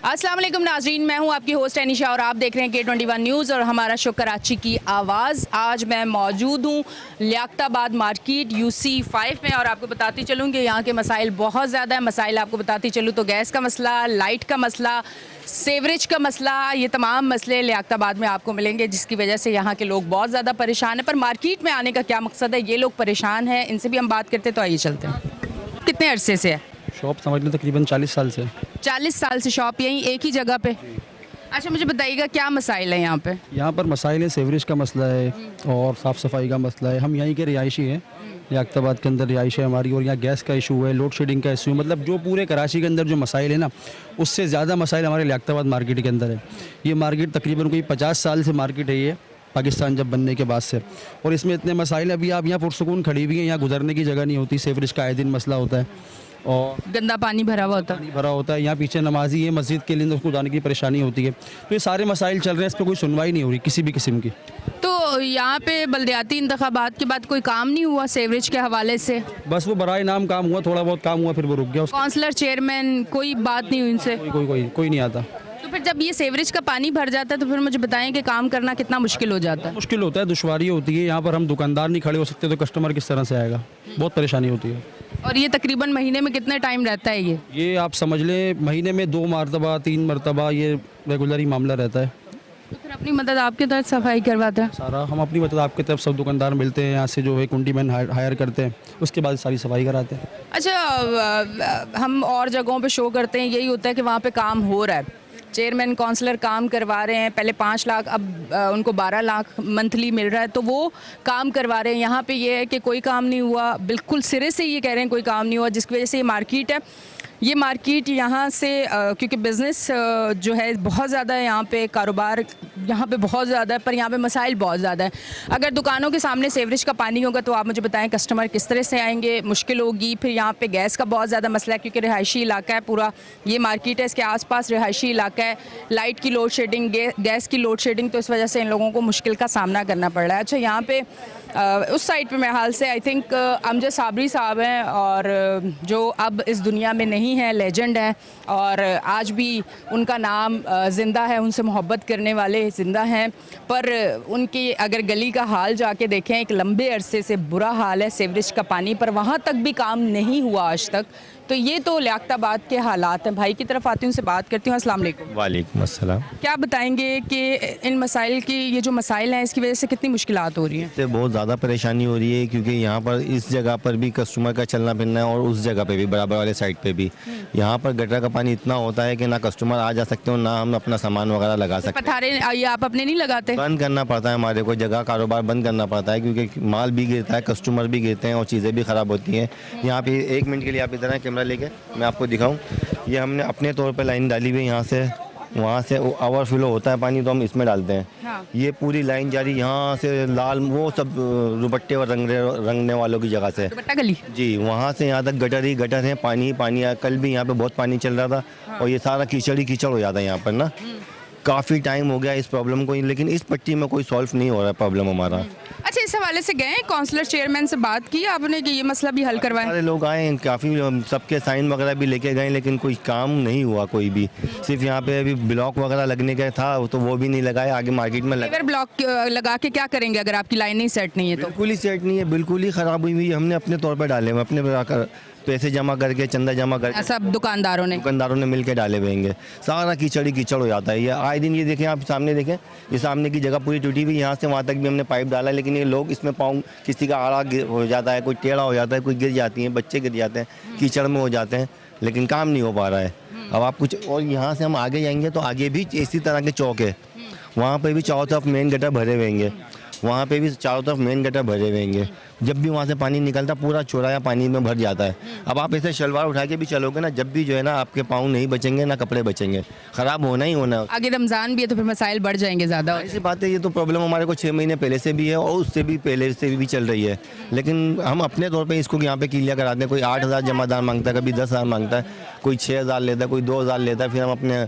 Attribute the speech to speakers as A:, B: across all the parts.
A: अस्सलाम वालेकुम नाजरीन, मैं हूं आपकी होस्ट एनिशा और आप देख रहे हैं K21 न्यूज़ और हमारा शो कराची की आवाज़। आज मैं मौजूद हूं लियाकताबाद मार्केट UC5 में और आपको बताती चलूं कि यहाँ के मसाइल बहुत ज़्यादा है। मसाइल आपको बताती चलूँ तो गैस का मसला, लाइट का मसला, सेवरेज का मसला, ये तमाम मसले लियाकताबाद में आपको मिलेंगे, जिसकी वजह से यहाँ के लोग बहुत ज़्यादा परेशान हैं। पर मार्केट में आने का क्या मकसद है, ये लोग परेशान हैं, इनसे भी हम बात करते तो आइए चलते हैं। कितने अरसे से है
B: शॉप? समझ लो तकरीबन 40 साल से।
A: 40 साल से शॉप यहीं एक ही जगह पे? अच्छा, मुझे बताइएगा क्या मसाइल है यहाँ पे?
B: यहाँ पर मसाइल है, सेवरेज का मसला है और साफ़ सफाई का मसला है। हम यहीं के रिहायशी हैं, लियाकताबाद के अंदर रिहाइश है हमारी, और यहाँ गैस का इशू है, लोड शेडिंग का इशू है। मतलब जो पूरे कराची के अंदर जो मसाइल है ना, उससे ज़्यादा मसाइल हमारे लियाकताबाद मार्केट के अंदर है। ये मार्केट तकरीबन कोई 50 साल से मार्केट है ये, पाकिस्तान जब बनने के बाद से, और इसमें इतने मसाइल। अभी आप यहाँ पुरसकून खड़ी हुई हैं, यहाँ गुजरने की जगह नहीं होती, सेवरेज का आए दिन मसला होता है और
A: गंदा पानी भरा हुआ होता है।
B: पानी भरा होता है। यहाँ पीछे नमाजी है मस्जिद के लिए, उसको जाने की परेशानी होती है। तो ये सारे मसाइल चल रहे हैं, इस पर कोई सुनवाई नहीं हो रही किसी भी किस्म की।
A: तो यहाँ पे बल्दियाती इंतखाबात के बाद कोई काम नहीं हुआ सेवरेज के हवाले से?
B: बस वो बराए नाम काम हुआ, थोड़ा बहुत काम हुआ, फिर वो रुक गया।
A: काउंसलर, चेयरमैन, कोई बात नहीं हुई उनसे?
B: कोई नहीं आता।
A: तो फिर जब ये सेवरेज का पानी भर जाता है तो फिर मुझे बताएं कि काम करना कितना मुश्किल हो जाता है?
B: मुश्किल होता है, दुश्वारी होती है। यहाँ पर हम दुकानदार नहीं खड़े हो सकते तो कस्टमर किस तरह से आएगा, बहुत परेशानी होती है।
A: और ये तकरीबन महीने में कितना टाइम रहता है ये
B: आप समझ लें महीने में 2 मरतबा 3 मरतबा ये रेगुलर ही मामला रहता है।
A: तो फिर अपनी मदद आपके तहत सफाई करवाते हैं?
B: सारा हम अपनी मदद आपके तरफ सब दुकानदार मिलते हैं, यहाँ से जो है कुंडी मैन हायर करते हैं, उसके बाद सारी सफाई कराते हैं।
A: अच्छा, हम और जगहों पे शो करते हैं, यही होता है कि वहाँ पे काम हो रहा है, चेयरमैन काउंसलर काम करवा रहे हैं, पहले 5 लाख अब उनको 12 लाख मंथली मिल रहा है, तो वो काम करवा रहे हैं। यहाँ पे ये है कि कोई काम नहीं हुआ, बिल्कुल सिरे से ये कह रहे हैं कोई काम नहीं हुआ, जिसकी वजह से ये मार्केट है, ये मार्केट यहाँ से क्योंकि बिज़नेस जो है बहुत ज़्यादा है यहाँ पे, कारोबार यहाँ पे बहुत ज़्यादा है, पर यहाँ पे मसाइल बहुत ज़्यादा है। अगर दुकानों के सामने सेवरेज का पानी होगा तो आप मुझे बताएं कस्टमर किस तरह से आएंगे, मुश्किल होगी। फिर यहाँ पे गैस का बहुत ज़्यादा मसला है क्योंकि रिहायशी इलाका है पूरा, ये मार्केट है, इसके आसपास रिहायशी इलाका है, लाइट की लोड शेडिंग, गैस की लोड शेडिंग, तो इस वजह से इन लोगों को मुश्किल का सामना करना पड़ रहा है। अच्छा, यहाँ पे उस साइड पे मेरे हाल से आई थिंक अमजद साबरी साहब हैं, और जो अब इस दुनिया में नहीं है, लेजेंड है, और आज भी उनका नाम ज़िंदा है, उनसे मोहब्बत करने वाले ज़िंदा हैं। पर उनकी अगर गली का हाल जाके देखें, एक लंबे अरसे से बुरा हाल है सेवरेज का पानी, पर वहाँ तक भी काम नहीं हुआ आज तक। तो ये तो लियाकताबाद के हालात हैं। भाई की तरफ आती हूँ, उनसे बात करती हूँ। अस्सलाम वालेकुम।
C: वालेकुम अस्सलाम।
A: क्या बताएंगे कि इन मसाइल की, ये जो मसाइल हैं, इसकी वजह से कितनी मुश्किलात हो रही हैं?
C: इससे बहुत ज़्यादा परेशानी हो रही है क्योंकि यहाँ पर इस जगह पर भी कस्टमर का चलना फिरना है और उस जगह पे भी, बराबर वाले साइड पे भी यहाँ पर गटर का पानी इतना होता है कि ना कस्टमर आ जा सकते हो, ना हम अपना सामान वगैरह लगा सकते।
A: पथारे ये आप अपने नहीं लगाते?
C: बंद करना पड़ता है, हमारे को जगह कारोबार बंद करना पड़ता है क्योंकि माल भी गिरता है, कस्टमर भी गिरते हैं और चीज़ें भी ख़राब होती हैं। यहाँ पे 1 मिनट के लिए आप इधर आए, कैमरा लेके मैं आपको दिखाऊं। ये हमने अपने तौर पे लाइन डाली हुई है, यहाँ से वहाँ से ओवरफ्लो होता है पानी तो हम इसमें डालते हैं।
A: हाँ।
C: ये पूरी लाइन जारी यहाँ से लाल वो सब दुपट्टे और रंगने वालों की जगह से
A: दुपट्टा गली
C: जी, वहाँ से यहाँ तक गटर ही गटर है, पानी ही पानी है। कल भी यहाँ पे बहुत पानी चल रहा था। हाँ। और ये सारा कीचड़ ही कीचड़ हो जाता है यहाँ पर ना। काफ़ी टाइम हो गया इस प्रॉब्लम को, लेकिन इस पट्टी में कोई सॉल्व नहीं हो रहा है प्रॉब्लम हमारा।
A: अच्छा, इस हवाले से गए काउंसलर, चेयरमैन से बात की आपने कि ये मसला भी हल करवाएं?
C: सारे लोग आए, काफ़ी सबके साइन वगैरह भी लेके गए, लेकिन कोई काम नहीं हुआ कोई भी। सिर्फ यहाँ पे अभी ब्लॉक वगैरह लगने का था तो वो भी नहीं लगाया, आगे मार्केट में लगा।
A: ब्लॉक लगा के क्या करेंगे अगर आपकी लाइन नहीं सेट नहीं है तो?
C: बिल्कुल ही सेट नहीं है, बिल्कुल ही ख़राब हुई हुई। हमने अपने तौर पर डाले हुए, अपने पैसे जमा करके, चंदा जमा करके,
A: सब दुकानदारों ने
C: मिल के डाले हुए हैं। सारा कीचड़ ही कीचड़ हो जाता है ये आए दिन। ये देखें, आप सामने देखें, ये सामने की जगह पूरी टूटी हुई, यहाँ से वहाँ तक भी हमने पाइप डाला, लेकिन ये लोग इसमें पाँव, किसी का आड़ा हो जाता है, कोई टेढ़ा हो जाता है, कोई गिर जाती है, बच्चे गिर जाते हैं, कीचड़ में हो जाते हैं, लेकिन काम नहीं हो पा रहा है। अब आप कुछ और यहाँ से हम आगे जाएंगे तो आगे भी इसी तरह के चौक है, वहाँ पर भी चारों तरफ मेन गटर भरे हुए हैं, वहाँ पे भी चारों तरफ मेन गटर भरे हुए हैं। जब भी वहाँ से पानी निकलता पूरा चौराया पानी में भर जाता है। अब आप ऐसे शलवार उठा के भी चलोगे ना, जब भी जो है ना आपके पाँव नहीं बचेंगे, ना कपड़े बचेंगे, ख़राब होना ही होना। आगे
A: रमज़ान भी है तो फिर मसाइल बढ़ जाएंगे ज़्यादा।
C: ऐसी बात है, ये तो प्रॉब्लम हमारे को 6 महीने पहले से भी है और उससे भी पहले से भी चल रही है, लेकिन हम अपने तौर पर इसको यहाँ पे क्लियर कराते हैं। कोई 8,000 जमादार मांगता है, कभी 10,000 मांगता है, कोई 6,000 लेता है, कोई 2,000 लेता है। फिर हम अपने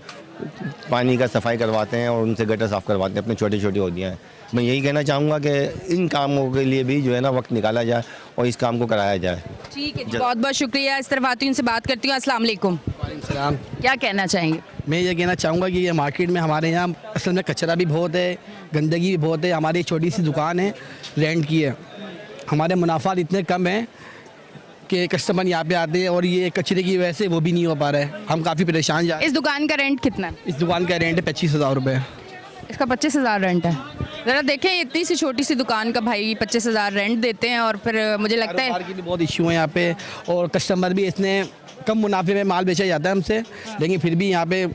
C: पानी का सफाई करवाते हैं और उनसे गटर साफ़ करवाते हैं, अपनी छोटी छोटी होदियाँ हैं। मैं यही कहना चाहूँगा कि इन कामों के लिए भी जो है ना वक्त निकाला जाए और इस काम को कराया जाए।
A: ठीक है, बहुत बहुत शुक्रिया। इस तरफ आती हूँ, इनसे बात करती हूँ। अस्सलाम वालेकुम।
D: सलाम।
A: क्या कहना चाहेंगे?
D: मैं ये कहना चाहूँगा कि ये मार्केट में हमारे यहाँ असल में कचरा भी बहुत है, गंदगी भी बहुत है। हमारी छोटी सी दुकान है, रेंट की है। हमारे मुनाफा इतने कम हैं कि कस्टमर यहाँ पे आते हैं और ये कचरे की वजह से वो भी नहीं हो पा रहा है। हम काफ़ी परेशान जा रहे हैं।
A: इस दुकान का रेंट कितना है?
D: इस दुकान का रेंट है 25,000 रुपये।
A: इसका 25,000 रेंट है। ज़रा देखें, इतनी सी छोटी सी दुकान का भाई 25,000 रेंट देते हैं और फिर मुझे लगता है
D: कारोबार की भी बहुत इश्यू है यहाँ पे, और कस्टमर भी इतने कम मुनाफे में माल बेचा जाता है हमसे, लेकिन फिर भी यहाँ पे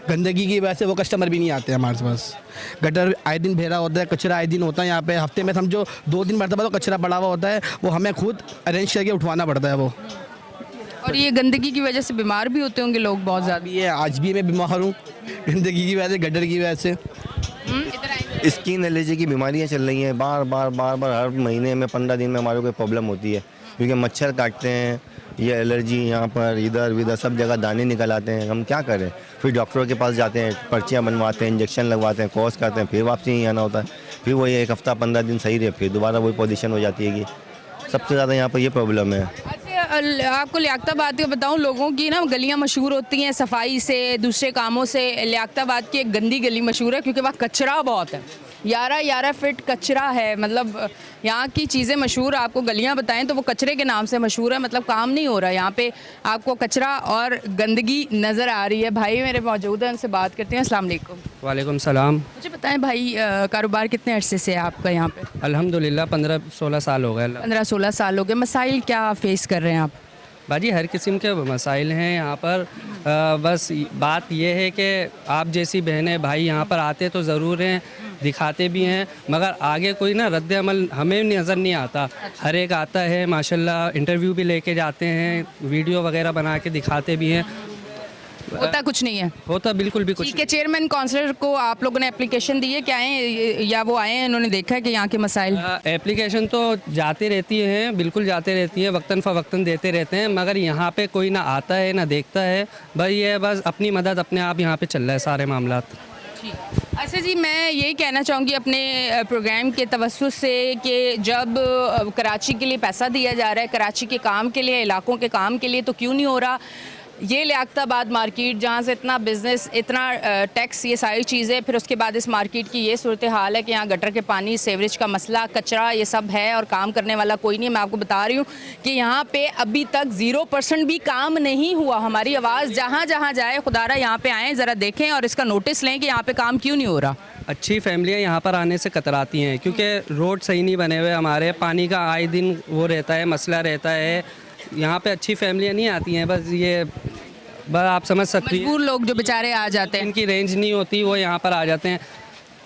D: गंदगी की वजह से वो कस्टमर भी नहीं आते हमारे पास। गटर आए दिन भेड़ा होता है, कचरा आए दिन होता है यहाँ पे। हफ्ते में समझो 2-3 मरतबा तो कचरा पड़ा हुआ होता है, वो हमें खुद अरेंज करके उठवाना पड़ता है वो।
A: और ये गंदगी की वजह से बीमार भी होते होंगे लोग बहुत ज़्यादा।
D: भी है, आज भी मैं बीमार हूँ गंदगी की वजह से, गटर की वजह से।
A: इधर आएंगे।
C: स्किन एलर्जी की बीमारियां चल रही हैं, बार बार हर महीने में 15 दिन में हमारे को प्रॉब्लम होती है, क्योंकि मच्छर काटते हैं, ये एलर्जी यहाँ पर इधर उधर सब जगह दाने निकल आते हैं। हम क्या करें? फिर डॉक्टरों के पास जाते हैं, पर्चियाँ बनवाते हैं, इंजेक्शन लगवाते हैं, कोर्स करते हैं, फिर वापसी यहीं आना होता है। फिर वही 1 हफ्ता 15 दिन सही रहे, फिर दोबारा वही पोजीशन हो जाती है। कि सबसे ज़्यादा यहाँ पर ये प्रॉब्लम है।
A: अच्छा, आपको लियाकताबाद का बताऊं, लोगों की ना गलियां मशहूर होती हैं सफाई से, दूसरे कामों से। लियाकताबाद की एक गंदी गली मशहूर है क्योंकि वहाँ कचरा बहुत है। 11 फीट कचरा है। मतलब यहाँ की चीज़ें मशहूर, आपको गलियाँ बताएं तो वो कचरे के नाम से मशहूर है। मतलब काम नहीं हो रहा यहाँ पे, आपको कचरा और गंदगी नज़र आ रही है। भाई मेरे मौजूद हैं, उनसे बात करते हैं। अस्सलाम वालेकुम।
E: वालेकुम सलाम।
A: मुझे बताएं भाई, कारोबार कितने अरसे से है आपका यहाँ पे?
E: अल्हम्दुलिल्लाह 15-16 साल हो गए।
A: 15-16 साल हो गए। मसाइल क्या फेस कर रहे हैं आप?
E: बाजी हर किस्म के मसाइल हैं यहाँ पर। बस बात यह है कि आप जैसी बहनें भाई यहाँ पर आते तो ज़रूर हैं, दिखाते भी हैं, मगर आगे कोई ना रद्द अमल हमें नज़र नहीं आता। हर एक आता है माशाल्लाह, इंटरव्यू भी लेके जाते हैं, वीडियो वगैरह बना के दिखाते भी हैं,
A: होता कुछ नहीं है।
E: होता बिल्कुल भी कुछ
A: ठीक है। चेयरमैन काउंसलर को आप लोगों ने एप्लीकेशन दी है क्या है, या वो आए हैं, उन्होंने देखा है कि यहाँ के मसाइल?
E: एप्लीकेशन तो जाती रहती हैं, बिल्कुल जाते रहती हैं, वक्तन फ़वक्तन देते रहते हैं, मगर यहाँ पे कोई ना आता है ना देखता है। भाई ये बस अपनी मदद अपने आप यहाँ पे चल रहा है सारे मामलात।
A: अच्छा जी, मैं यही कहना चाहूँगी अपने प्रोग्राम के तवस्सुत से कि जब कराची के लिए पैसा दिया जा रहा है, कराची के काम के लिए, इलाकों के काम के लिए, तो क्यों नहीं हो रहा? ये लियाकताबाद मार्केट जहाँ से इतना बिज़नेस, इतना टैक्स, ये सारी चीज़ें, फिर उसके बाद इस मार्केट की ये सूरत हाल है कि यहाँ गटर के पानी, सेवरेज का मसला, कचरा, ये सब है और काम करने वाला कोई नहीं है। मैं आपको बता रही हूँ कि यहाँ पे अभी तक 0% भी काम नहीं हुआ। हमारी आवाज़ जहाँ जहाँ जाए, खुदारा यहाँ पे आएँ, ज़रा देखें और इसका नोटिस लें कि यहाँ पे काम क्यों नहीं हो रहा।
E: अच्छी फैमिलियाँ यहाँ पर आने से कतराती हैं क्योंकि रोड सही नहीं बने हुए हमारे, पानी का आए दिन वो रहता है, मसला रहता है। यहाँ पे अच्छी फैमिलियाँ नहीं आती हैं, बस आप समझ सकती हैं,
A: मजबूर लोग जो बेचारे आ जाते हैं,
E: इनकी रेंज नहीं होती, वो यहाँ पर आ जाते हैं।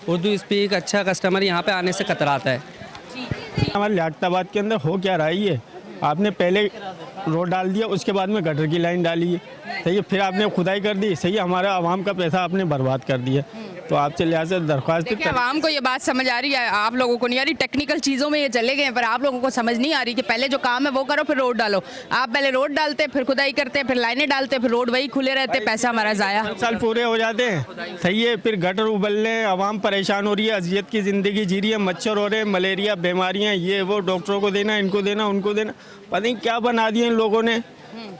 E: उर्दू स्पीक अच्छा कस्टमर यहाँ पे आने से कतराता है।
F: हमारे लियाकताबाद के अंदर हो क्या रहा है? ये आपने पहले रोड डाल दिया, उसके बाद में गटर की लाइन डाली है, सही है, फिर आपने खुदाई कर दी, सही है, हमारा आवाम का पैसा आपने बर्बाद कर दिया। तो आपसे लिहाज से दरख्वास्त
A: देखिए, आवाम को ये बात समझ आ रही है, आप लोगों को नहीं आ रही। टेक्निकल चीज़ों में ये चले गए, पर आप लोगों को समझ नहीं आ रही कि पहले जो काम है वो करो, फिर रोड डालो। आप पहले रोड डालते, फिर खुदाई करते, फिर लाइनें डालते, फिर रोड वही खुले रहते, पैसा हमारा ज़ाया।
F: 5 साल पूरे हो जाते हैं, सही है, फिर गटर उबलने, आवाम परेशान हो रही है, अजियत की ज़िंदगी जी रही है, मच्छर हो रहे हैं, मलेरिया, बीमारियाँ, ये वो, डॉक्टरों को देना, इनको देना, उनको देना, पता नहीं क्या बना दिया इन लोगों ने।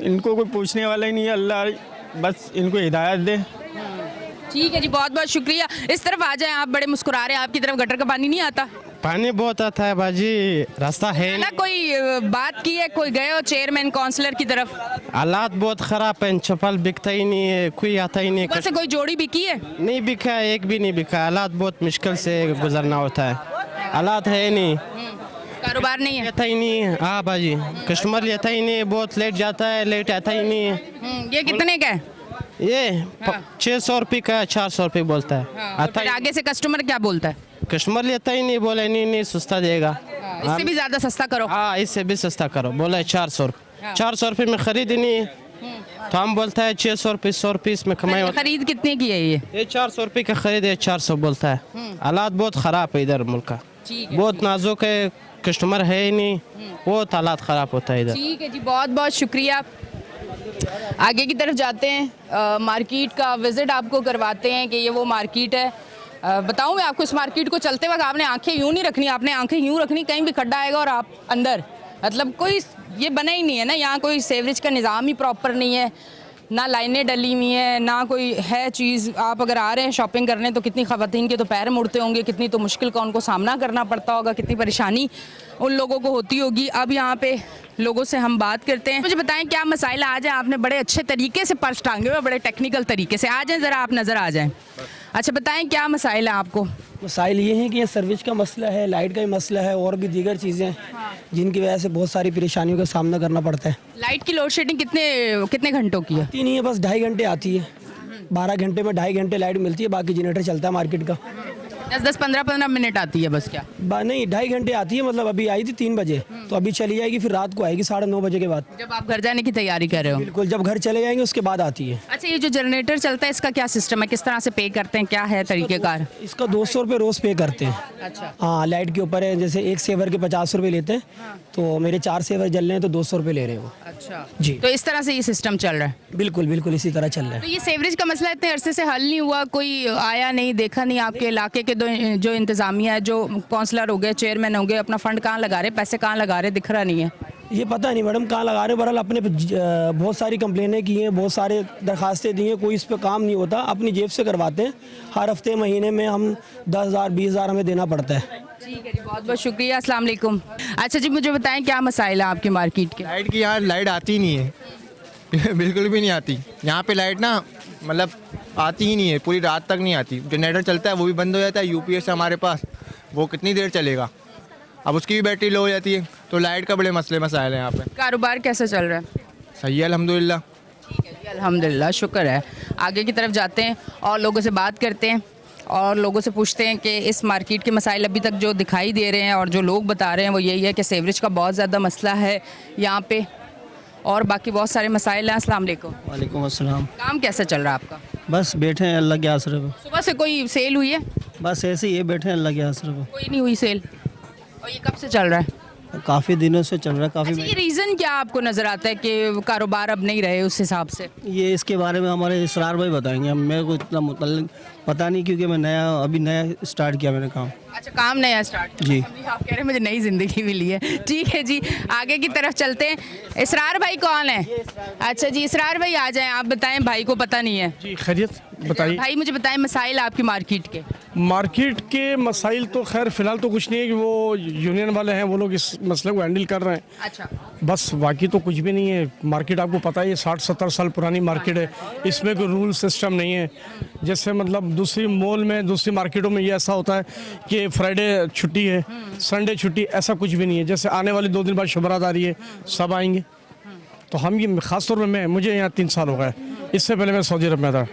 F: इनको कोई पूछने वाला ही नहीं है, अल्लाह बस इनको हिदायत दे।
A: ठीक है जी, बहुत बहुत शुक्रिया। इस तरफ आ जाएं, आप बड़े मुस्कुरा रहे हैं, आपकी तरफ गटर का पानी नहीं आता?
G: पानी बहुत आता है बाजी, रास्ता है
A: ना। कोई बात की है, कोई गए हो चेयरमैन काउंसलर की तरफ?
G: हालात बहुत ख़राब है, चप्पल बिकता ही नहीं है, कोई आता ही नहीं।
A: वैसे कोई जोड़ी बिकी है?
G: नहीं बिका है, एक भी नहीं बिका। हालात बहुत मुश्किल से गुजरना होता है, हालात है नहीं,
A: कारोबार नहीं है,
G: लेता ही नहीं है। हाँ बाजी, कस्टमर लेता ही नहीं, बहुत लेट जाता है, लेट आता ही नहीं है।
A: ये कितने का है?
G: ये 600 रुपये का, 400 रुपये बोलता है। आता
A: फिर आगे से कस्टमर क्या बोलता है?
G: कस्टमर लेता ही नहीं, बोले नहीं सस्ता देगा,
A: इससे भी ज़्यादा सस्ता करो।
G: हाँ इससे भी सस्ता करो, बोला 400 रुपये। 400 रुपये में खरीद ही नहीं, तो हम बोलता है 600 रुपये, 100 रुपये इसमें कमाई होती है।
A: खरीद कितने की है ये?
G: 400 रुपये का खरीद है, 400 बोलता है। हालात बहुत ख़राब है इधर मुल्क का, बहुत नाजुक है, कस्टमर है ही नहीं, बहुत हालात ख़राब होता है इधर।
A: ठीक है जी, बहुत बहुत शुक्रिया। आगे की तरफ जाते हैं, मार्केट का विज़िट आपको करवाते हैं कि ये वो मार्केट है। बताऊं मैं आपको, इस मार्केट को चलते वक्त आपने आंखें यूँ नहीं रखनी, आपने आंखें यूँ रखनी, कहीं भी खड्डा आएगा और आप अंदर, मतलब कोई ये बना ही नहीं है ना, यहाँ कोई सेवरेज का निज़ाम ही प्रॉपर नहीं है। ना लाइनें डली हुई हैं, ना कोई है चीज़। आप अगर आ रहे हैं शॉपिंग करने तो कितनी ख़वातीन के तो पैर मुड़ते होंगे, कितनी तो मुश्किल का उनको सामना करना पड़ता होगा, कितनी परेशानी उन लोगों को होती होगी। अब यहाँ पे लोगों से हम बात करते हैं। मुझे बताएं क्या मसाइल आ जाए। आपने बड़े अच्छे तरीके से पर्स टांगे हुए, बड़े टेक्निकल तरीके से। आ जाएं ज़रा, आप नज़र आ जाएं। अच्छा बताएं क्या मसाइल है आपको?
H: मसाइल ये हैं कि ये सर्विस का मसला है, लाइट का ही मसला है और भी दीगर चीज़ें हैं जिनकी वजह से बहुत सारी परेशानियों का सामना करना पड़ता है।
A: लाइट की लोड शेडिंग कितने घंटों की है?
H: आती नहीं है, बस 2.5 घंटे आती है। 12 घंटे में 2.5 घंटे लाइट मिलती है, बाकी जनरेटर चलता है मार्केट का।
A: 10-15 मिनट आती है बस क्या?
H: नहीं, 2.5 घंटे आती है। मतलब अभी आई थी 3 बजे, तो अभी चली जाएगी, फिर रात को आएगी 9:30 बजे के बाद।
A: जब आप घर जाने की तैयारी कर रहे हो?
H: बिल्कुल, जब घर चले जाएंगे उसके बाद आती है।
A: अच्छा, ये जो जनरेटर चलता है इसका क्या सिस्टम है, किस तरह से पे करते हैं, क्या है तरीक़ेकार?
H: इसका 200 रुपये रोज़ पे करते हैं।
A: अच्छा।
H: हाँ, लाइट के ऊपर है। जैसे एक सेवर के 50 रुपये लेते हैं, तो मेरे 4 सेवर जल रहे हैं तो 200 रुपये ले रहे हैं वो।
A: अच्छा
H: जी,
A: तो इस तरह से ये सिस्टम चल रहा है?
H: बिल्कुल बिल्कुल इसी तरह चल रहा है।
A: तो ये सेवरेज का मसला इतने अरसे से हल नहीं हुआ, कोई आया नहीं, देखा नहीं? आपके इलाके के जो इंतज़ामिया है, जो काउंसलर हो गए, चेयरमैन हो गए, अपना फंड कहाँ लगा रहे, पैसे कहाँ लगा रहे, दिख रहा नहीं है?
H: ये पता नहीं मैडम कहाँ लगा रहे हैं। बहरहाल अपने बहुत सारी कंप्लेनें की हैं, बहुत सारे दरखास्तें दी हैं, कोई इस पर काम नहीं होता। अपनी जेब से करवाते हैं। हर हफ्ते महीने में हम 10,000 20,000 हमें देना पड़ता है।
A: ठीक है जी, बहुत बहुत शुक्रिया। अस्सलाम वालेकुम। अच्छा जी, मुझे बताएं क्या मसाइल है आपकी मार्केट के?
I: लाइट की यहाँ लाइट आती ही नहीं है बिल्कुल भी नहीं आती यहाँ पे। लाइट ना मतलब आती ही नहीं है, पूरी रात तक नहीं आती। जनरेटर चलता है वो भी बंद हो जाता है। यूपीएस है हमारे पास, वो कितनी देर चलेगा, अब उसकी भी बैटरी लो हो जाती है। तो लाइट का बड़े मसाइल हैं यहाँ पे।
A: कारोबार कैसा चल रहा है?
I: सही है अल्हम्दुलिल्लाह।
A: ठीक है जी, अल्हम्दुलिल्लाह, शुक्र है। आगे की तरफ जाते हैं और लोगों से बात करते हैं और लोगों से पूछते हैं कि इस मार्केट के मसाइल अभी तक जो दिखाई दे रहे हैं और जो लोग बता रहे हैं वो यही है कि सेवरेज का बहुत ज़्यादा मसला है यहाँ पे, और बाकी बहुत सारे मसाइल हैं। अस्सलाम वालेकुम।
J: वालेकुम अस्सलाम।
A: काम कैसा चल रहा है आपका?
J: बस बैठे हैं अल्लाह के आसरे पे।
A: सुबह से कोई सेल हुई है?
J: बस ऐसे ही बैठे हैं अल्लाह के आसरे पे।
A: कोई नहीं हुई सेल। और ये कब से चल रहा है?
J: काफ़ी दिनों से चल रहा है। काफ़ी
A: अच्छा, ये रीज़न क्या आपको नज़र आता है कि कारोबार अब नहीं रहे उस हिसाब से?
J: ये इसके बारे में हमारे इसरार भाई बताएंगे। मेरे को इतना मुतल्लिक पता नहीं, क्योंकि मैं अभी नया स्टार्ट किया मैंने काम।
A: अच्छा, काम नया स्टार्ट?
J: जी।
A: आप कह रहे हैं मुझे नई ज़िंदगी मिली है। ठीक है जी, आगे की तरफ चलते हैं। इसरार भाई कौन है? अच्छा जी, इसरार भाई आ जाएं। आप बताएं, भाई को पता नहीं है।
F: जी खैरियत बताइए।
A: भाई मुझे बताएं मसाइल आपकी मार्केट के।
F: मार्केट के मसाइल तो खैर फ़िलहाल तो कुछ नहीं है कि वो यूनियन वाले हैं, वो लोग इस मसले को हैंडल कर रहे हैं।
A: अच्छा,
F: बस बाकी तो कुछ भी नहीं है। मार्केट आपको पता है 60-70 साल पुरानी मार्केट है। इसमें कोई रूल सिस्टम नहीं है। जैसे मतलब दूसरी मॉल में, दूसरी मार्केटों में ये ऐसा होता है कि फ्राइडे छुट्टी है, संडे छुट्टी, ऐसा कुछ भी नहीं है। जैसे आने वाली 2 दिन बाद शुभरात आ रही है, सब आएंगे। तो हम ये ख़ास तौर पर मुझे यहाँ 3 साल हो गए। इससे पहले मैं सऊदी अरब में था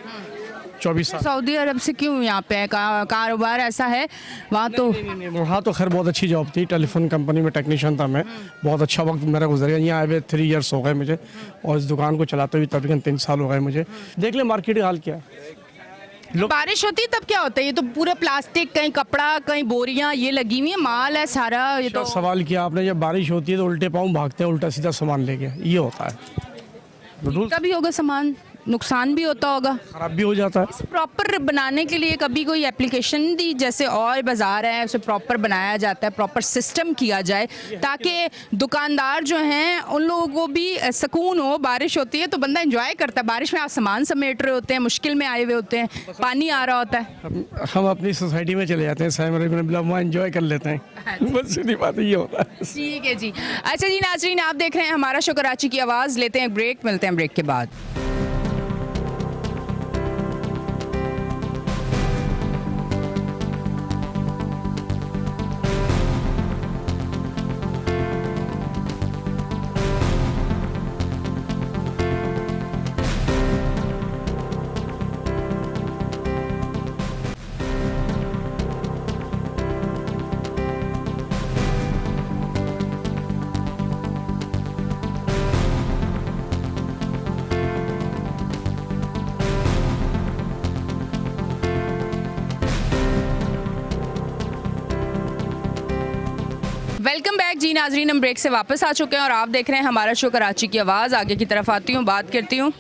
F: 24 साल।
A: सऊदी अरब से क्यों यहाँ पे है? कारोबार ऐसा है वहाँ तो?
F: नहीं, वहाँ तो खैर बहुत अच्छी जॉब थी। टेलीफोन कंपनी में टेक्नीशियन था मैं। बहुत अच्छा वक्त मेरा गुजर गया। यहाँ आए हुए 3 ईयर्स हो गए मुझे, और इस दुकान को चलाते हुए तकरीबन 3 साल हो गए मुझे। देख ले मार्केट का हाल क्या है।
A: बारिश होती है तब क्या होता है? ये तो पूरा प्लास्टिक, कहीं कपड़ा, कहीं बोरियां ये लगी हुई है, माल है सारा। ये तो
F: सवाल किया आपने, जब बारिश होती है तो उल्टे पाँव भागते हैं, उल्टा सीधा सामान लेके, ये होता है।
A: कभी होगा सामान नुकसान भी होता होगा,
F: खराब भी हो जाता है।
A: प्रॉपर बनाने के लिए कभी कोई एप्लीकेशन दी, जैसे और बाज़ार है उसे प्रॉपर बनाया जाता है, प्रॉपर सिस्टम किया जाए ताकि दुकानदार जो हैं उन लोगों को भी सुकून हो। बारिश होती है तो बंदा एंजॉय करता है। बारिश में आप सामान समेट रहे होते हैं, मुश्किल में आए हुए होते हैं, पानी आ रहा होता है,
F: हम अपनी सोसाइटी में चले जाते हैं, वहाँ एंजॉय कर लेते हैं। बस सीधी बात ये होता है।
A: ठीक है जी। अच्छा जी नाज़रीन, आप देख रहे हैं हमारा शो कराची की आवाज़। लेते हैं ब्रेक, मिलते हैं ब्रेक के बाद। वेलकम बैक जी नाजरीन, हम ब्रेक से वापस आ चुके हैं और आप देख रहे हैं हमारा शो कराची की आवाज़। आगे की तरफ आती हूँ, बात करती हूँ।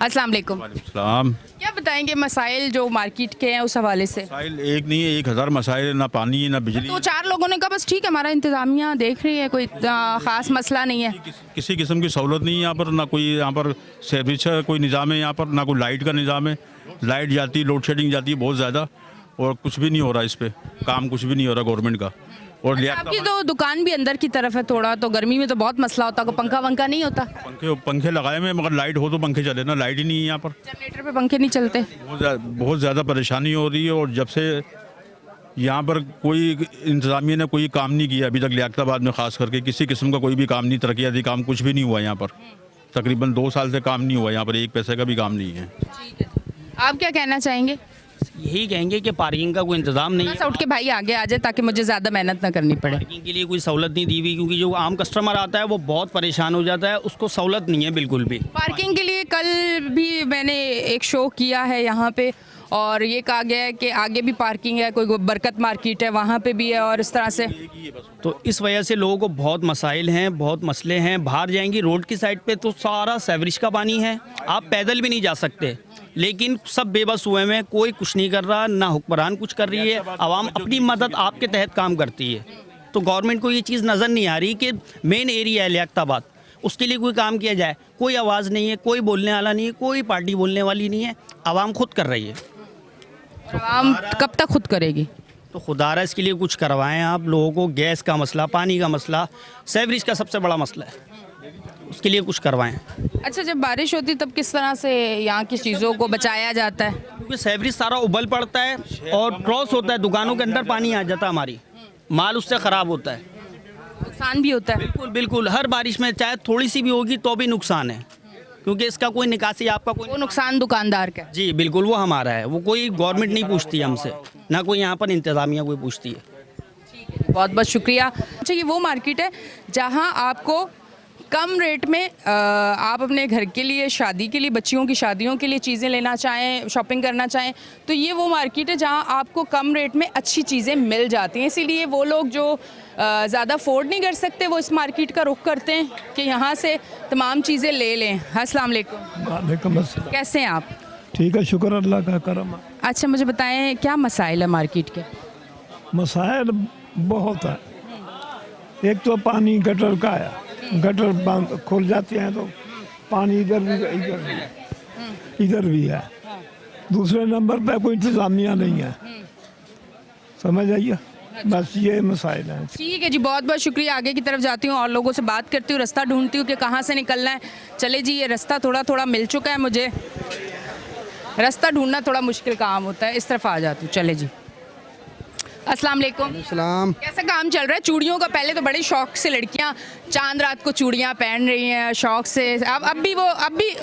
A: अस्सलाम वालेकुम।
K: सलाम।
A: क्या बताएंगे मसाइल जो मार्केट के हैं उस हवाले से?
K: मसाइल एक नहीं है, 1000 मसाइल है, ना पानी ना बिजली।
A: तो 4 लोगों ने कहा बस ठीक है हमारा इंतजामिया देख रही है, कोई ख़ास मसला नहीं है।
K: किसी किस्म की सहूलत नहीं है यहाँ पर, ना कोई यहाँ पर सर्विस का कोई निज़ाम है यहाँ पर, ना कोई लाइट का निज़ाम है। लाइट जाती है, लोड शेडिंग जाती है बहुत ज़्यादा, और कुछ भी नहीं हो रहा इस पर काम, कुछ भी नहीं हो रहा गवर्नमेंट का। और
A: आपकी तो दुकान भी अंदर की तरफ है थोड़ा, तो गर्मी में तो बहुत मसला होता है, पंखा वंखा नहीं होता?
K: पंखे लगाए हुए, मगर लाइट हो तो पंखे चले ना, लाइट ही नहीं है यहाँ पर।
A: जनरेटर पे पंखे नहीं चलते?
K: बहुत ज़्यादा परेशानी हो रही है। और जब से यहाँ पर कोई इंतज़ामिया ने कोई काम नहीं किया अभी तक, लियाकताबाद में ख़ास करके किसी किस्म का कोई भी काम नहीं, तरक्याती काम कुछ भी नहीं हुआ यहाँ पर। तकरीबन 2 साल से काम नहीं हुआ यहाँ पर, 1 पैसे का भी काम नहीं है।
A: आप क्या कहना चाहेंगे?
L: यही कहेंगे कि पार्किंग का कोई इंतजाम नहीं है।
A: उठ के भाई आगे आ जाए ताकि मुझे ज़्यादा मेहनत ना करनी पड़े।
L: पार्किंग के लिए कोई सहूलत नहीं दी हुई, क्योंकि जो आम कस्टमर आता है वो बहुत परेशान हो जाता है, उसको सहूलत नहीं है बिल्कुल भी।
A: पार्किंग के लिए कल भी मैंने एक शो किया है यहाँ पे, और ये कहा गया है कि आगे भी पार्किंग है, कोई बरकत मार्केट है वहाँ पे भी है, और इस तरह से।
L: तो इस वजह से लोगों को बहुत मसाइल हैं, बहुत मसले हैं। बाहर जाएंगी रोड की साइड पे तो सारा सेवरेज का पानी है, आप पैदल भी नहीं जा सकते। लेकिन सब बेबस हुए हैं, कोई कुछ नहीं कर रहा, ना हुक्मरान कुछ कर रही है, आवाम अपनी मदद आपके तहत काम करती है। तो गवर्नमेंट को ये चीज़ नज़र नहीं आ रही कि मेन एरिया है लियाकताबाद, उसके लिए कोई काम किया जाए। कोई आवाज़ नहीं है, कोई बोलने वाला नहीं है, कोई पार्टी बोलने वाली नहीं है, आवाम खुद कर रही है।
A: आवाम कब तक खुद करेगी?
L: तो खुदारा इसके लिए कुछ करवाएं आप लोगों को। गैस का मसला, पानी का मसला, सेवरेज का सबसे बड़ा मसला है, उसके लिए कुछ करवाएं।
A: अच्छा, जब बारिश होती तब किस तरह से यहाँ की चीज़ों को बचाया जाता है?
L: क्योंकि सेवरेज सारा उबल पड़ता है और क्रॉस होता है, दुकानों के अंदर पानी आ जाता है, हमारी माल उससे ख़राब होता है,
A: नुकसान भी होता है।
L: बिल्कुल बिल्कुल, हर बारिश में चाहे थोड़ी सी भी होगी तो भी नुकसान है, क्योंकि इसका कोई निकासी आपका कोई।
A: वो नुकसान दुकानदार का?
L: जी बिल्कुल, वो हमारा है, वो कोई गवर्नमेंट नहीं पूछती हमसे, ना कोई यहाँ पर इंतज़ामिया कोई पूछती है।
A: बहुत बहुत शुक्रिया। अच्छा, ये वो मार्केट है जहाँ आपको कम रेट में आप अपने घर के लिए, शादी के लिए, बच्चियों की शादियों के लिए चीज़ें लेना चाहें, शॉपिंग करना चाहें, तो ये वो मार्केट है जहाँ आपको कम रेट में अच्छी चीज़ें मिल जाती हैं। इसीलिए वो लोग जो ज़्यादा अफोर्ड नहीं कर सकते वो इस मार्केट का रुख करते हैं कि यहाँ से तमाम चीज़ें ले लें। अस्सलाम वालेकुम।
M: वालेकुम अस्सलाम।
A: कैसे हैं आप?
M: ठीक है, शुक्र अल्लाह का करम।
A: अच्छा, मुझे बताएं क्या मसाइल है मार्केट के?
M: मसाइल बहुत है। एक तो पानी गटर का है, गटर बंद खुल जाते हैं तो पानी इधर भी है। दूसरे नंबर पे कोई इंतजामिया नहीं है, समझ आइए। बस ये मसाइल हैं।
A: ठीक है जी, बहुत बहुत शुक्रिया। आगे की तरफ जाती हूँ और लोगों से बात करती हूँ, रास्ता ढूंढती हूँ कि कहाँ से निकलना है। चले जी, ये रास्ता थोड़ा थोड़ा मिल चुका है मुझे, रास्ता ढूंढना थोड़ा मुश्किल काम होता है। इस तरफ आ जाती हूँ, चले जी। अस्सलाम वालेकुम।
N: सलाम।
A: कैसा काम चल रहा है चूड़ियों का? पहले तो बड़े शौक से लड़कियां चांद रात को चूड़ियां पहन रही हैं, शौक से। अब भी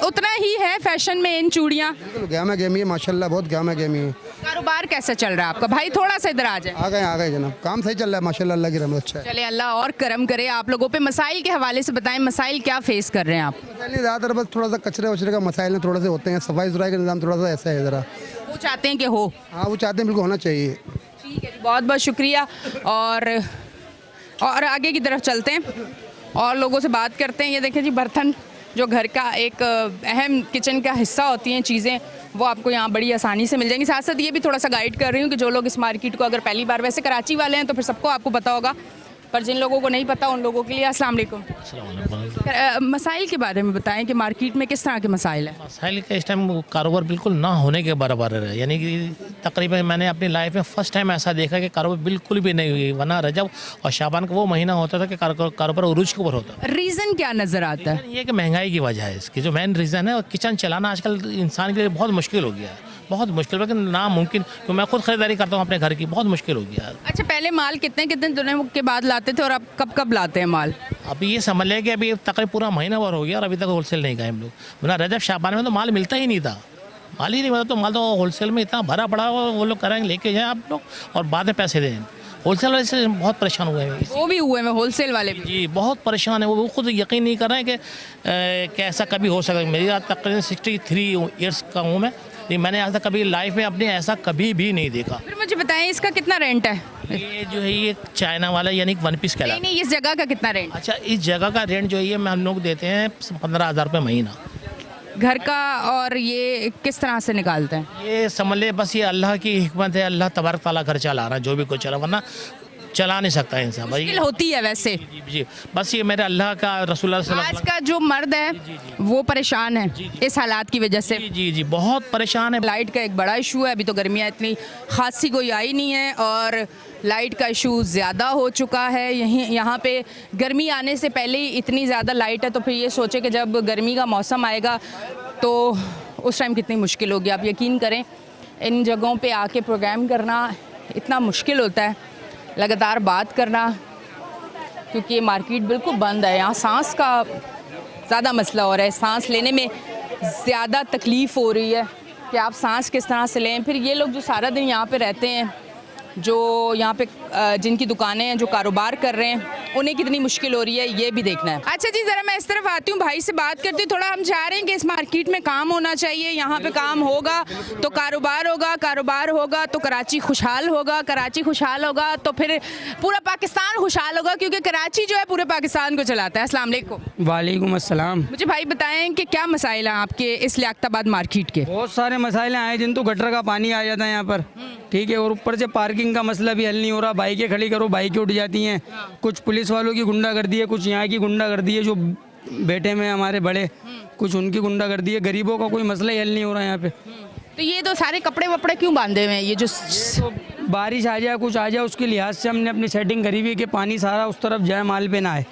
A: उतना ही है फैशन में इन चूड़ियां?
N: गामा गेमी है माशाल्लाह, बहुत गामा गेमी है।
A: कारोबार कैसा चल रहा है आपका? भाई थोड़ा सा इधर आ जाए।
N: आ गए जनाब, काम सही चल रहा है माशाल्लाह, अल्लाह की रहमत। अच्छा
A: चले, अल्लाह और करम करे आप लोगों पे। मसाइल के हवाले से बताएं, मसाइल क्या फेस कर रहे हैं आप?
N: ज़्यादातर बस थोड़ा सा कचरे वचरे का मसाइल है, थोड़ा से होते हैं। सफाई सुथराई का निज़ाम थोड़ा सा ऐसा है ज़रा,
A: वो चाहते हैं कि हो।
N: हाँ, वो चाहते हैं, बिल्कुल होना चाहिए।
A: ठीक है, बहुत बहुत शुक्रिया। और आगे की तरफ चलते हैं और लोगों से बात करते हैं। ये देखें जी, बर्तन जो घर का एक अहम किचन का हिस्सा होती हैं चीज़ें, वो आपको यहाँ बड़ी आसानी से मिल जाएंगी। साथ साथ ये भी थोड़ा सा गाइड कर रही हूँ कि जो लोग इस मार्केट को अगर पहली बार, वैसे कराची वाले हैं तो फिर सबको आपको पता होगा, पर जिन लोगों को नहीं पता उन लोगों के लिए। अस्सलाम वालेकुम। मसाइल के बारे में बताएं कि मार्केट में किस तरह के मसाइल हैं?
O: मसाइल का इस टाइम कारोबार बिल्कुल ना होने के बराबर है, यानी कि तकरीबन मैंने अपनी लाइफ में फ़र्स्ट टाइम ऐसा देखा कि कारोबार बिल्कुल भी नहीं हुई। वरना रजब और शाबान का वो महीना होता था कि कारोबार उरूज के ऊपर होता।
A: रीज़न क्या नज़र आता है?
O: ये कि महंगाई की वजह है इसकी, जो मेन रीज़न है। और किचन चलाना आजकल इंसान के लिए बहुत मुश्किल हो गया है, बहुत मुश्किल, लेकिन नामुमकिन। तो मैं खुद ख़रीदारी करता हूँ अपने घर की, बहुत मुश्किल हो गया।
A: अच्छा, पहले माल कितने दिनों के बाद लाते थे और अब कब लाते हैं माल?
O: अभी ये समझ लें कि अभी तकरीबन पूरा महीना भर हो गया और अभी तक होलसेल नहीं गए हम लोग। वरना रजब शाबान में तो माल मिलता ही नहीं था, माल ही नहीं मिलता। तो माल तो होलसेल में इतना भरा पड़ा हुआ, वो लोग करेंगे लेके जाएँ आप लोग और बाद में पैसे दें। होलसेल वाले से बहुत परेशान हुए हैं।
A: वो भी हुए हैं होलसेल वाले भी?
O: जी, बहुत परेशान है। वो खुद यकीन नहीं कर रहे हैं कि ऐसा कभी हो सकता है। मेरी तकरीबन 63 ईयर्स का हूँ मैं, लेकिन मैंने आज तक कभी लाइफ में अपने ऐसा कभी भी नहीं देखा।
A: फिर मुझे बताएं, इसका कितना रेंट है?
O: ये जो है ये चाइना वाला यानी 1 पीस कहलाता है।
A: नहीं, इस जगह का कितना रेंट?
O: अच्छा, इस जगह का रेंट जो है हम लोग देते हैं 15,000 रुपये महीना।
A: घर का, और ये किस तरह से निकालते हैं?
O: ये समझ ले बस ये अल्लाह की हिकमत है, अल्लाह तबारक ताला घर चला रहा है, जो भी कुछ चला, वरना चला नहीं सकता इंसान भाई।
A: मुश्किल होती है वैसे।
O: जी बस ये मेरे अल्लाह का रसूलुल्लाह सल्लल्लाहु अलैहि
A: आज का जो मर्द है वो परेशान है इस हालात की वजह से।
O: जी बहुत परेशान है।
A: लाइट का एक बड़ा इशू है, अभी तो गर्मियाँ इतनी खासी कोई आई नहीं है और लाइट का इशू ज़्यादा हो चुका है। यहाँ पे गर्मी आने से पहले ही इतनी ज़्यादा लाइट है, तो फिर ये सोचे कि जब गर्मी का मौसम आएगा तो उस टाइम कितनी मुश्किल होगी। आप यकीन करें इन जगहों पे आके प्रोग्राम करना इतना मुश्किल होता है, लगातार बात करना, क्योंकि ये मार्केट बिल्कुल बंद है। यहाँ सांस का ज़्यादा मसला हो रहा है, सांस लेने में ज़्यादा तकलीफ़ हो रही है कि आप सांस किस तरह से लें। फिर ये लोग जो सारा दिन यहाँ पे रहते हैं, जो यहाँ पे जिनकी दुकानें हैं, जो कारोबार कर रहे हैं, उन्हें कितनी मुश्किल हो रही है ये भी देखना है। अच्छा जी, ज़रा मैं इस तरफ आती हूँ, भाई से बात करती हूँ। थोड़ा हम चाह रहे हैं कि इस मार्केट में काम होना चाहिए, यहाँ पे काम होगा तो कारोबार होगा, कारोबार होगा तो कराची खुशहाल होगा, कराची खुशहाल होगा तो फिर पूरा पाकिस्तान खुशहाल होगा, क्योंकि कराची जो है पूरे पाकिस्तान को चलाता है। अस्सलाम वालेकुम।
L: वालेकुम अस्सलाम।
A: मुझे भाई बताएं कि क्या मसाइल हैं आपके इस लियाकताबाद मार्केट के?
L: बहुत सारे मसाइल आए जिन, तो गटर का पानी आ जाता है यहाँ पर, ठीक है, और ऊपर से पार्किंग का मसला भी हल नहीं हो रहा। बाइकें खड़ी करो, बाइकें उठ जाती हैं। कुछ पुलिस वालों की गुंडागर्दी है, कुछ यहाँ की गुंडागर्दी है, जो बेटे में हमारे बड़े, कुछ उनकी गुंडागर्दी है। गरीबों का कोई मसला ही हल नहीं हो रहा यहाँ पे।
A: तो ये तो सारे कपड़े वपड़े क्यों बांधे हुए हैं? ये जो
L: बारिश आ जाए, कुछ आ जाए, उसके लिहाज से हमने अपनी सेटिंग करी हुई है कि पानी सारा उस तरफ जाए, माल पे ना आए।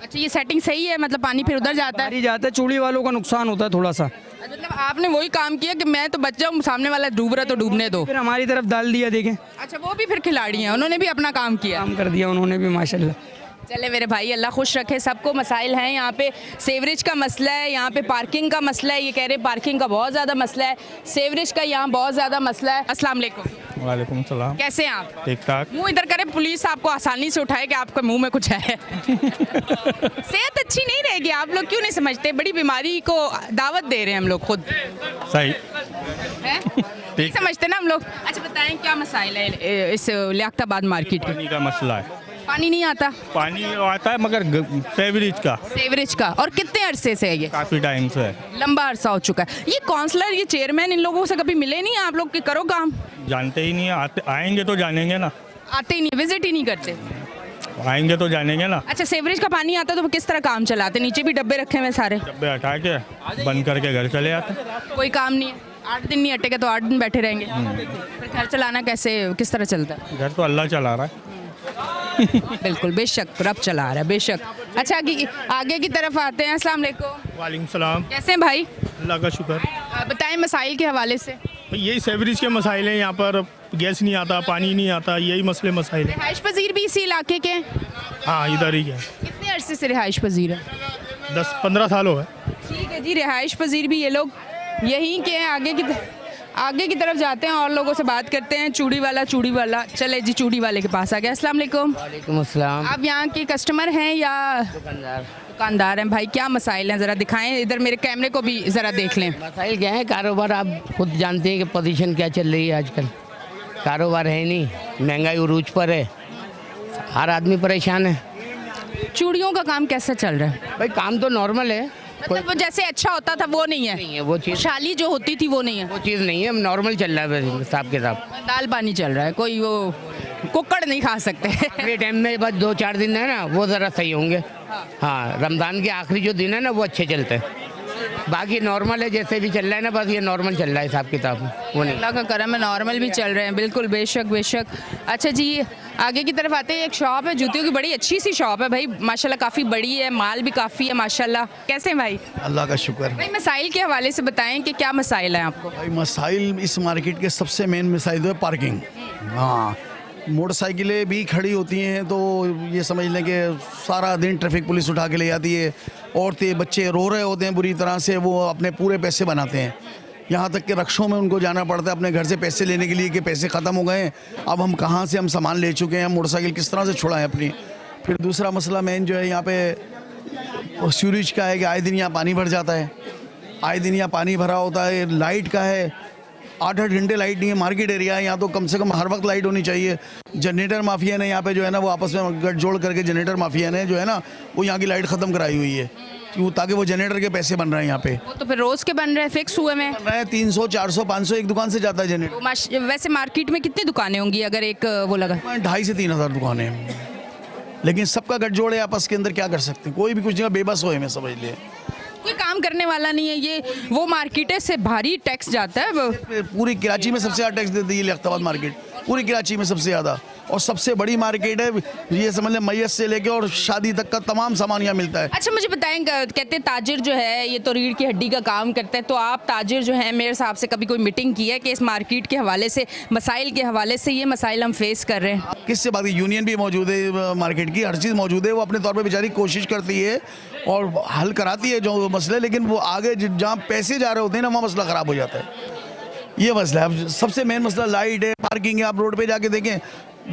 A: अच्छा, ये सेटिंग सही है, मतलब पानी फिर उधर जाता है?
L: जाता है, चूड़ी वालों का नुकसान होता है थोड़ा सा।
A: मतलब आपने वही काम किया कि मैं तो बच जाऊँ, सामने वाला डूब रहा तो डूबने दो,
L: फिर हमारी तरफ डाल दिया। देखें,
A: अच्छा वो भी फिर खिलाड़ी हैं, उन्होंने भी अपना काम किया,
L: काम कर दिया उन्होंने भी, माशाल्लाह।
A: चले मेरे भाई, अल्लाह खुश रखे सबको। मसाइल हैं यहाँ पे, सेवरेज का मसला है, यहाँ पे पार्किंग का मसला है। ये कह रहे पार्किंग का बहुत ज़्यादा मसला है, सेवरेज का यहाँ बहुत ज़्यादा मसला है। अस्सलाम वालेकुम।
F: वालेकुम सलाम।
A: कैसे हैं आप?
F: ठीक ठाक।
A: मुंह इधर करे, पुलिस आपको आसानी से उठाए कि आपके मुंह में कुछ है। सेहत अच्छी नहीं रहेगी, आप लोग क्यों नहीं समझते? बड़ी बीमारी को दावत दे रहे हैं हम लोग खुद,
F: सही
A: है? नहीं समझते ना हम लोग। अच्छा बताएं क्या मसाइल है इस लियाकताबाद मार्केट के?
F: पानी का मसला है।
A: पानी नहीं आता?
F: पानी आता है मगर सेवरेज का।
A: सेवरेज का? और कितने अरसे से है ये?
F: काफ़ी टाइम से है,
A: लंबा अरसा हो चुका है। ये काउंसलर, ये चेयरमैन, इन लोगों से कभी मिले नहीं आप लोग कि करो काम?
F: जानते ही नहीं, आते आएंगे तो जानेंगे ना।
A: आते ही नहीं, विजिट ही नहीं करते?
F: आएंगे तो जानेंगे ना।
A: अच्छा, सेवरेज का पानी आता तो किस तरह काम चलाते? नीचे भी डब्बे रखे हुए सारे,
F: डब्बे हटा के बंद करके घर चले जाते।
A: कोई काम नहीं है? 8 दिन नहीं हटेगा तो 8 दिन बैठे रहेंगे, फिर घर चलाना कैसे, किस तरह चलता है?
F: घर तो अल्लाह चला रहा है।
A: बिल्कुल, बेशक रब चला रहा है, बेशक। अच्छा आगे की तरफ आते हैं। अस्सलाम वालेकुम।
F: वालेकुम सलाम।
A: कैसे हैं भाई?
F: अल्लाह का शुक्र।
A: बताएं मसाइल के हवाले से।
F: यही सेवरेज के मसाइल हैं, यहाँ पर गैस नहीं आता, पानी नहीं आता, यही मसले मसाइल हैं।
A: रिहाइश पजीर भी इसी इलाके के?
F: हाँ, इधर ही है।
A: कितने अरसे से रिहाइश पजीर है?
F: 10-15 साल हो गए।
A: ठीक है जी, रिहाइश पजीर भी ये लोग यहीं के हैं। आगे की तरफ जाते हैं और लोगों से बात करते हैं। चूड़ी वाला चले जी, चूड़ी वाले के पास आ गया। अस्सलाम वालेकुम।
P: वालेकुम अस्सलाम।
A: आप यहाँ के कस्टमर हैं या दुकानदार हैं? भाई क्या मसाइल हैं, ज़रा दिखाएं, इधर मेरे कैमरे को भी ज़रा देख लें।
P: मसाइल क्या है? कारोबार आप खुद जानते हैं कि पोजीशन क्या चल रही है आजकल, कारोबार है नहीं, महंगाई उरूज पर है, हर आदमी परेशान है।
A: चूड़ियों का काम कैसा चल रहा है?
P: भाई काम तो नॉर्मल है,
A: मतलब वो जैसे अच्छा होता था वो नहीं है?
P: नहीं है वो चीज़,
A: शाली जो होती थी वो नहीं है?
P: वो चीज़ नहीं है, नॉर्मल चल रहा है हिसाब के साथ।
A: दाल पानी चल रहा है, कोई वो कुक्कड़ नहीं खा सकते।
P: आखिरी टाइम में बस 2-4 दिन है ना, वो ज़रा सही होंगे। हाँ, रमज़ान के आखिरी जो दिन है ना वो अच्छे चलते हैं, बाकी नॉर्मल है, जैसे भी चल रहा है ना, बस ये नॉर्मल चल रहा है हिसाब किताब, वो नहीं।
A: अल्लाह का करम है, नॉर्मल भी चल रहे हैं, बिल्कुल, बेशक। अच्छा जी, आगे की तरफ आते हैं। एक शॉप है जूतियों की, बड़ी अच्छी सी शॉप है भाई, माशाल्लाह काफ़ी बड़ी है, माल भी काफ़ी है माशाल्लाह। कैसे हैं भाई?
Q: अल्लाह का शुक्र।
A: भाई मसाइल के हवाले से बताएं कि क्या मसाइल हैं आपको?
Q: भाई मसाइल, इस मार्केट के सबसे मेन मसाइल तो है पार्किंग। हाँ, मोटरसाइकिलें भी खड़ी होती हैं तो ये समझ लें कि सारा दिन ट्रैफिक पुलिस उठा के ले जाती है। औरतें बच्चे रो रहे होते हैं बुरी तरह से, वो अपने पूरे पैसे बनाते हैं, यहाँ तक कि रक्षों में उनको जाना पड़ता है अपने घर से पैसे लेने के लिए कि पैसे ख़त्म हो गए हैं, अब हम कहाँ से हम सामान ले चुके हैं, मोटरसाइकिल किस तरह से छुड़ाएं अपनी। फिर दूसरा मसला मेन जो है यहाँ पे सीवरेज का है कि आए दिन यहाँ पानी भर जाता है, आए दिन यहाँ पानी भरा होता है। लाइट का है, 8-8 घंटे लाइट नहीं है, मार्केट एरिया है, यहाँ तो कम से कम हर वक्त लाइट होनी चाहिए। जनरेटर माफिया ने यहाँ पे जो है ना वो आपस में गठजोड़ करके जनरेटर माफिया ने जो है ना वो यहाँ की लाइट ख़त्म कराई हुई है, क्यों, ताकि वो जनरेटर के पैसे बन रहे हैं यहाँ पे।
A: वो तो फिर रोज के बन रहे हैं, फिक्स हुए में
Q: बन रहे हैं 300 400 500 एक दुकान से जाता है जनरेटर।
A: तो वैसे मार्केट में कितनी दुकानें होंगी अगर एक वो लगा?
Q: 2,500 से 3,000 दुकानें हैं, लेकिन सबका गठजोड़ है आपस के अंदर, क्या कर सकते हैं, कोई भी कुछ जगह बेबस हो में समझ लिए,
A: कोई काम करने वाला नहीं है। ये वो मार्केट है से भारी टैक्स जाता है।
Q: पूरी कराची में सबसे ज़्यादा टैक्स देती है लियाकताबाद मार्केट, पूरी कराची में सबसे ज़्यादा, और सबसे बड़ी मार्केट है ये समझ लें, मैयत से लेके और शादी तक का तमाम सामान यहाँ मिलता है।
A: अच्छा मुझे बताएं, कहते हैं ताजिर जो है ये तो रीढ़ की हड्डी का काम करता है, तो आप ताजिर जो है मेरे हिसाब से कभी कोई मीटिंग की है कि इस मार्केट के हवाले से, मसाइल के हवाले से, ये मसाइल हम फेस कर रहे हैं?
Q: किससे बात, यूनियन भी मौजूद है मार्केट की, हर चीज़ मौजूद है, वो अपने तौर पर बेचारी कोशिश करती है और हल कराती है जो मसले, लेकिन वो आगे जहाँ पैसे जा रहे होते हैं ना वहाँ मसला ख़राब हो जाता है। ये मसला है, अब सबसे मेन मसला लाइट है, पार्किंग है। आप रोड पे जाके देखें,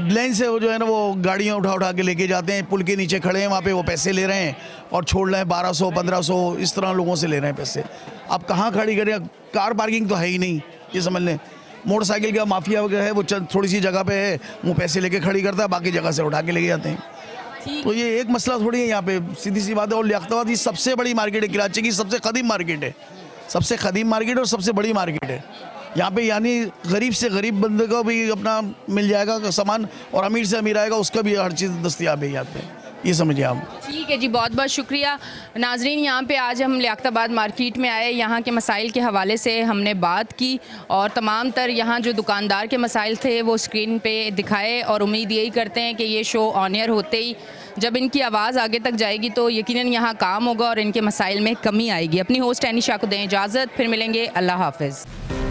Q: लेन से वो जो है ना वो गाड़ियाँ उठा के लेके जाते हैं, पुल के नीचे खड़े हैं, वहाँ पे वो पैसे ले रहे हैं और छोड़ रहे हैं 1200 1500 इस तरह लोगों से ले रहे हैं पैसे। अब कहाँ खड़ी करें, कार पार्किंग तो है ही नहीं, ये समझ लें। मोटरसाइकिल का माफिया वगैरह है, वो थोड़ी सी जगह पे है, वो पैसे लेके खड़ी करता है, बाकी जगह से उठा के लेके जाते हैं। तो ये एक मसला थोड़ी है यहाँ पे, सीधी सी बात है। और लियाकताबाद की सबसे बड़ी मार्केट है, कराची की सबसे कदीम मार्केट है, सबसे कदीम मार्केट और सबसे बड़ी मार्केट है यहाँ पे, यानी गरीब से गरीब बंदे को भी अपना मिल जाएगा सामान, और अमीर से अमीर आएगा उसका भी हर चीज़ दस्तयाब है यहाँ पे, ये समझिए आप।
A: ठीक है जी, बहुत बहुत शुक्रिया नाजरीन। यहाँ पे आज हम लियाकताबाद मार्केट में आए, यहाँ के मसाइल के हवाले से हमने बात की और तमाम तर यहाँ जो दुकानदार के मसाइल थे वो स्क्रीन पे दिखाए, और उम्मीद यही करते हैं कि ये शो ऑन एयर होते ही जब इनकी आवाज़ आगे तक जाएगी तो यकीनन यहाँ काम होगा और इनके मसाइल में कमी आएगी। अपनी होस्ट एनिशा को दें इजाज़त, फिर मिलेंगे, अल्लाह हाफ़िज़।